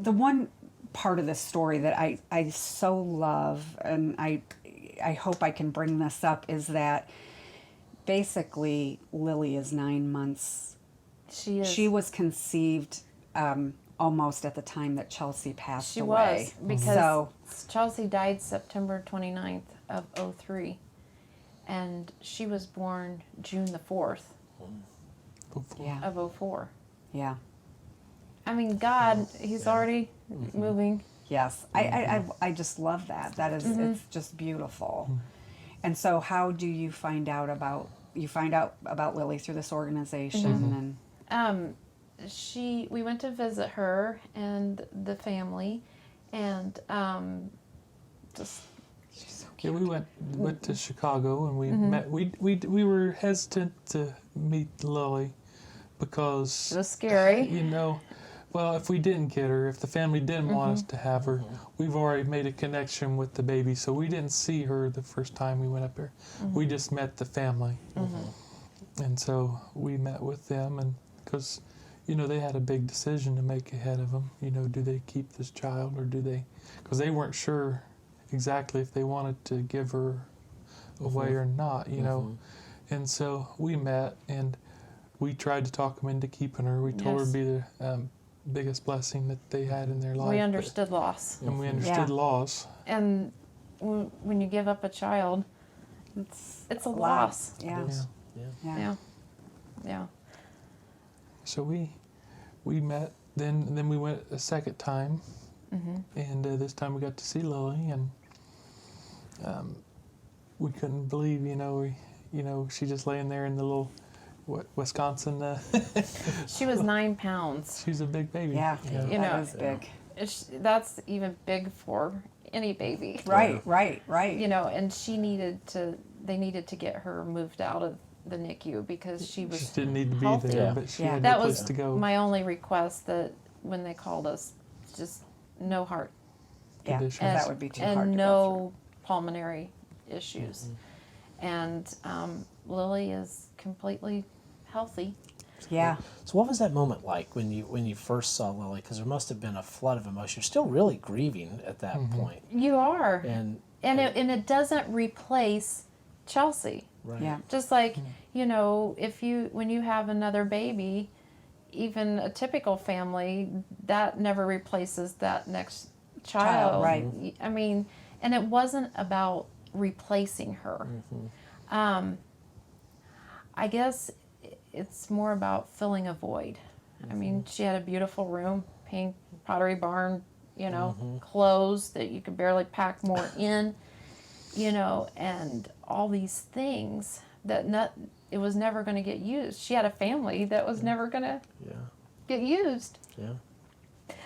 the one part of this story that I so love, and I hope I can bring this up, is that basically Lily is 9 months. She is. She was conceived almost at the time that Chelsea passed She away. was, because So, Chelsea died September 29th of '03, and she was born June the 4th yeah, of '04. yeah, I mean, God, He's already moving. yes. I just love that. That is, it's just beautiful. And so, how do you find out about Lily through this organization? And We went to visit her and the family, and just Yeah, we went to Chicago and we met. We were hesitant to meet Lily because it was scary. Well, if we didn't get her, if the family didn't want us to have her, we've already made a connection with the baby, so we didn't see her the first time we went up there. We just met the family, and so we met with them, and because they had a big decision to make ahead of them. Do they keep this child or do they? Because they weren't sure exactly if they wanted to give her away or not. And so we met and we tried to talk them into keeping her. We told her it'd be the biggest blessing that they had in their life. We understood loss. And we understood loss. And when you give up a child, it's a loss. yeah, Yeah. Yeah. So we met, then we went a second time, and this time we got to see Lily, and we couldn't believe, she just laying there in the little Wisconsin. She was 9 pounds. She's a big baby. yeah. Yeah. That is big. That's even big for any baby. Right. And they needed to get her moved out of the NICU because she was She didn't need to be healthy. there, but she had That no place was to go. my only request, that when they called us, just no heart Yeah, Conditions. that would be too hard and to go no pulmonary issues. And Lily is completely healthy. through. Yeah. So what was that moment like when you first saw Lily? Because there must have been a flood of emotion. You're still really grieving at that point. You are. And It doesn't replace Chelsea. right. Yeah. Just like, when you have another baby, even a typical family, that never replaces that next child. Right. I mean, and it wasn't about replacing her. I guess it's more about filling a void. I mean, she had a beautiful room, pink Pottery Barn, clothes that you could barely pack more in, and all these things that it was never going to get used. She had a family that was never going to get used. Yeah.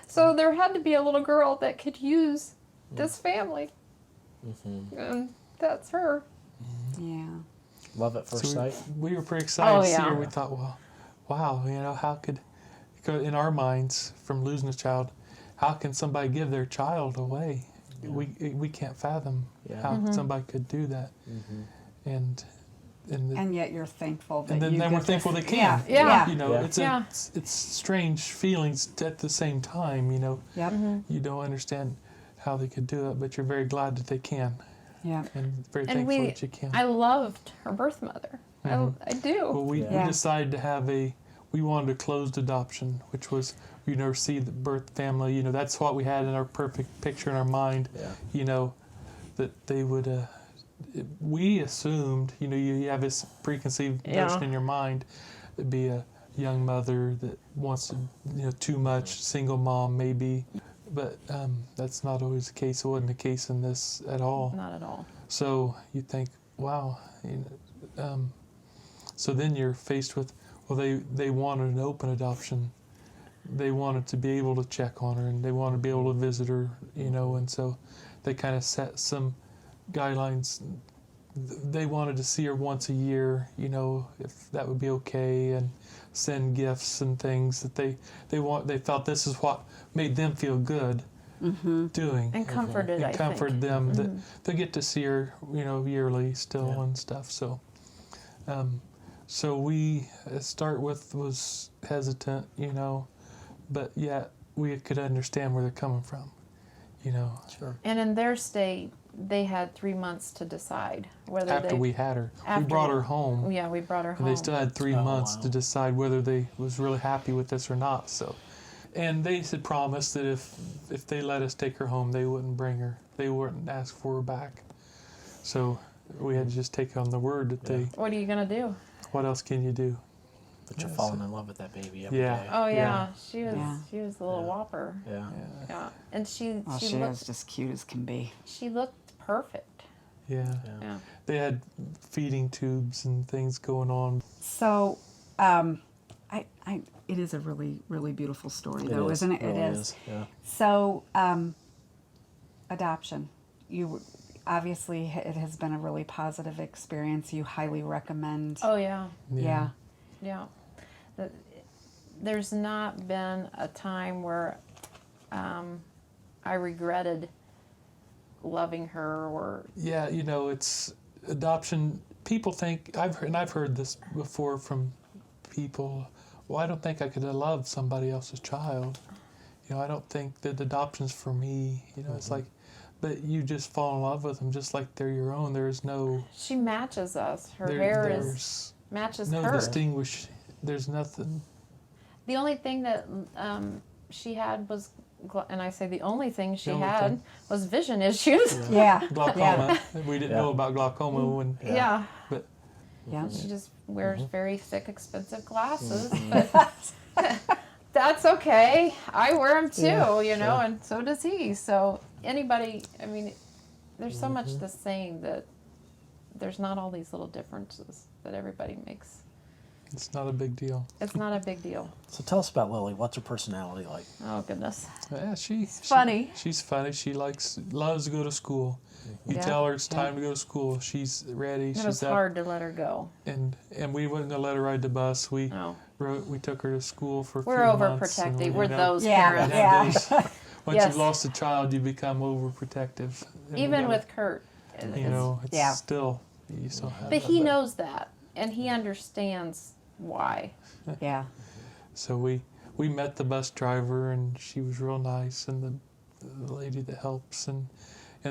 So there had to be a little girl that could use this family. And that's her. Yeah. Love at first sight. We were pretty excited to see her. yeah. We thought, well, wow, how could, because in our minds, from losing a child, how can somebody give their child away? We can't fathom how somebody could do that. And yet you're thankful that And then you we're get to- thankful they can. Yeah. Yeah. It's strange feelings at the same time. Yep. You don't understand how they could do it, but you're very glad that they can, Yeah. and very And thankful that you can. I loved her birth mother. I do. Well, we Yeah. decided to have we wanted a closed adoption, which was you never see the birth family. That's what we had in our perfect picture in our mind. Yeah. That they would. We assumed, you have this preconceived notion in your mind, it'd be a young mother that wants to, too much, single mom maybe, but that's not always the case. It wasn't the case in this at all. Not at all. So you think, wow. So then you're faced with, well, they wanted an open adoption. They wanted to be able to check on her, and they wanted to be able to visit her, and so they kind of set some guidelines. They wanted to see her once a year, if that would be okay, and send gifts and things that they felt this is what made them feel good doing. And comforted, I And think. comfort them that they get to see her, yearly still and stuff. So, so we start with was hesitant, but yet we could understand where they're coming from, you know. Sure. And in their state, they had 3 months to decide whether After they. we had her, we after brought we- her home, Yeah, we brought her and home. they still had 3 Oh, months wow. to decide whether they was really happy with this or not. So, and they had promised that if they let us take her home, they wouldn't bring her, they wouldn't ask for her back. So we had to just take on the word that they. What are you gonna do? What else can you do? But you're Yeah, falling in love with that baby every Yeah. day. Oh yeah, Yeah. she was. Yeah. She was the little Yeah. whopper. Yeah. Yeah, and she Well, she she looked is just cute as can be. she looked perfect. Yeah. Yeah. They had feeding tubes and things going on. So, it is a really, really beautiful story, It though, is. isn't it? Really It is. Yeah. So, adoption. Obviously, it has been a really positive experience. You highly recommend. Oh yeah. Yeah. Yeah. There's not been a time where I regretted loving her or Yeah, you know, it's adoption. People think I've heard this before from people. Well, I don't think I could love somebody else's child. You know, I don't think that adoption's for me. You know, it's like, but you just fall in love with them just like they're your own. There's no she matches us. Her there- hair is there's matches no her. distinguish. There's nothing. The only thing that she had was, and I say the only thing she only had thing. was vision issues. Yeah. Glaucoma. We didn't Yeah. know about glaucoma when. Yeah. But Yeah. She just wears very thick, expensive glasses, Mm-hmm. but that's okay. I wear them too, Yeah, you know, sure. and so does he. So anybody, I mean, there's so Mm-hmm. much the same that there's not all these little differences that everybody makes. it's not a big deal. It's not a big deal. So tell us about Lily. What's her personality like? Oh goodness. Yeah, she's funny. She's funny. She loves to go to school. You Yeah. tell her it's time to go to school. She's ready. It She's was up. hard to let her go. And we wasn't gonna let her ride the bus. We No. we took her to school for a We're few months. and overprotective. we, We're you know, those Yeah, parents. yeah. Once Yes. you've lost a child, you become overprotective. And Even you with Kurt. you know, it's Yeah. still you still have. But he that. knows that, and he understands why. Yeah. So we met the bus driver, and she was real nice, and the lady that helps, and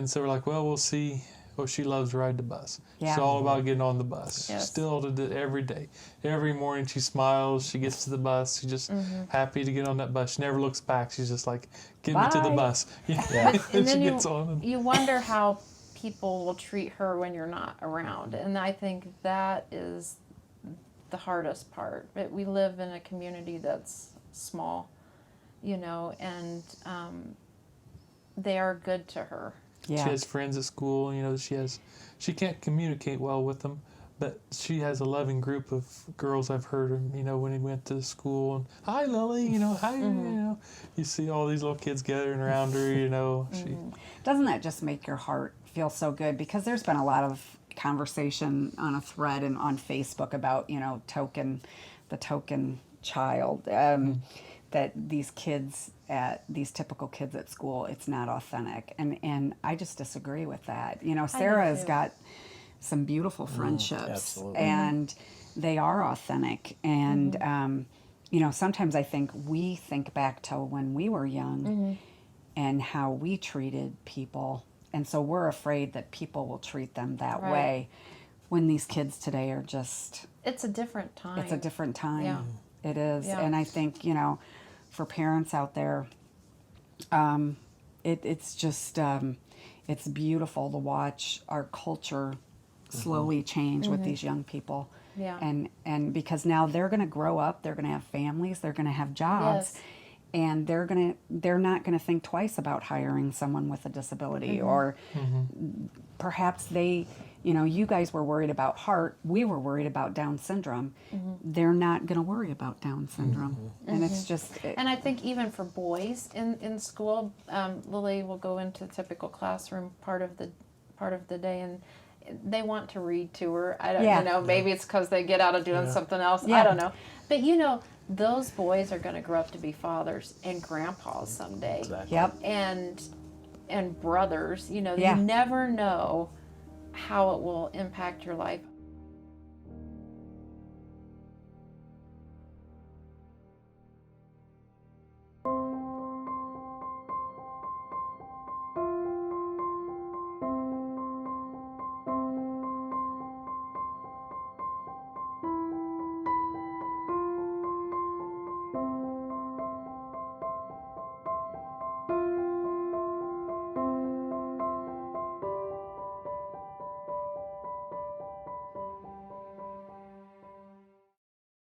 so we're like, well, we'll see. Well, she loves to ride the bus. Yeah. It's all about getting on the bus. Yes. Still did it every day. Every morning she smiles. She gets to the bus. She's just happy to get on that bus. She never looks back. She's just like, get me to the Bye. bus. Yeah. Yeah. and And she then gets on. And, you wonder how people will treat her when you're not around, and I think that is the hardest part. But we live in a community that's small, you know, and they are good to her. Yeah. She has friends at school. You know, she can't communicate well with them, but she has a loving group of girls. I've heard her, you know, when he went to school, and hi Lily, you know, hi, you know, you see all these little kids gathering around her, you know. She Doesn't that just make your heart feel so good? Because there's been a lot of conversation on a thread and on Facebook about, you know, the token child, that these typical kids at school, it's not authentic. And I just disagree with that. You know, Sarah has too. got some beautiful friendships, absolutely. and they are authentic. And, you know, sometimes I think we think back to when we were young and how we treated people. And so we're afraid that people will treat them that Right. way when these kids today are just, It's a different time. it's a different time. Yeah. It is. Yeah. And I think, you know, for parents out there, it's just, it's beautiful to watch our culture slowly change with these young people. Yeah. And because now they're going to grow up, they're going to have families, they're going to have jobs. Yes. And they're not going to think twice about hiring someone with a disability, or perhaps they, you know, you guys were worried about heart, we were worried about Down syndrome. They're not going to worry about Down syndrome. And it's just, And I think even for boys in school, Lily will go into the typical classroom part of the day, and they want to read to her. I don't, Yeah. you know, maybe it's because they get out of doing something else. Yeah. I don't know. But you know, those boys are going to grow up to be fathers and grandpas someday, Exactly. yep. and brothers. You know, Yeah. you never know how it will impact your life.